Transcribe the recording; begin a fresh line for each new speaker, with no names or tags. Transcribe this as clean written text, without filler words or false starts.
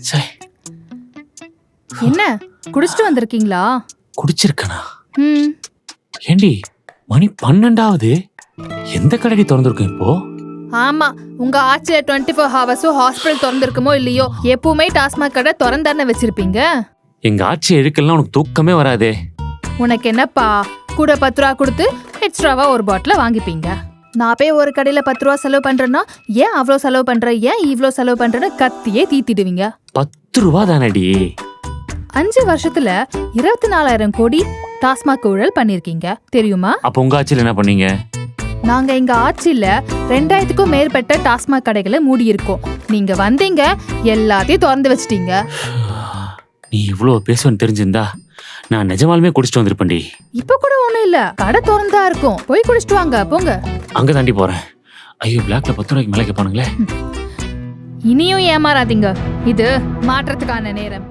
சே,
என்ன குடிச்சிட்டு வந்திருக்கீங்களா?
குடிச்சிருக்கனா?
ம்.
ஏண்டி மணி 12 எந்த கடைடி திறந்திருக்கும் இப்போ?
ஆமா, உங்க ஆட்சியில 24 ஹவர்ஸும் ஹாஸ்பிட்டல் திறந்திருக்குமோ இல்லையோ, எப்பவுமே டாஸ்மாக் கடை திறந்தானே வச்சிருப்பீங்க.
எங்க ஆட்சி எழுக்கலாம் உனக்கு தூக்கமே வராதே.
உனக்கு என்னப்பா, கூட 10 ரூபா கொடுத்து எக்ஸ்ட்ராவா ஒரு பாட்டில வாங்கிப்பீங்க. நான் போய் ஒரு கடையில 10 ரூபா செலவு பண்றேன்னா, ஏன் அவ்வளோ செலவு பண்ற, ஏன் இவ்வளோ செலவு பண்றேன்னு கத்தியே தீத்திடுவீங்க.
10 ரூபா தானடி.
5 வருஷத்துல 24,000 கோடி டாஸ்மாக் ஊழல் பண்ணிருக்கீங்க தெரியுமா?
அப்ப உங்க ஆட்சியில என்ன பண்ணீங்க?
நாங்க எங்க ஆட்சியில 2000க்கும் மேற்பட்ட டாஸ்மாக் கடைகளை மூடி இருக்கோம். நீங்க வந்தீங்க, எல்லாத்தையும் திறந்து வச்சிட்டீங்க.
நீ இவ்வளவு பேசுவேன்னு தெரிஞ்சிருந்தா நான் நிஜமாலுமே குடிச்சிட்டு வந்திருப்பேன்டி.
இப்ப கூட ஒண்ணும் இல்ல, கடை திறந்தா இருக்கும், போய் குடிச்சிட்டு வாங்க போங்க.
அங்க தாண்டி போறேன். ஐயோ, பிளாக்ல 10 ரூபாய்க்கு மேல கேட்பானுங்களே.
இனியும் ஏமாறாதீங்க, இது மாற்றத்துக்கான நேரம்.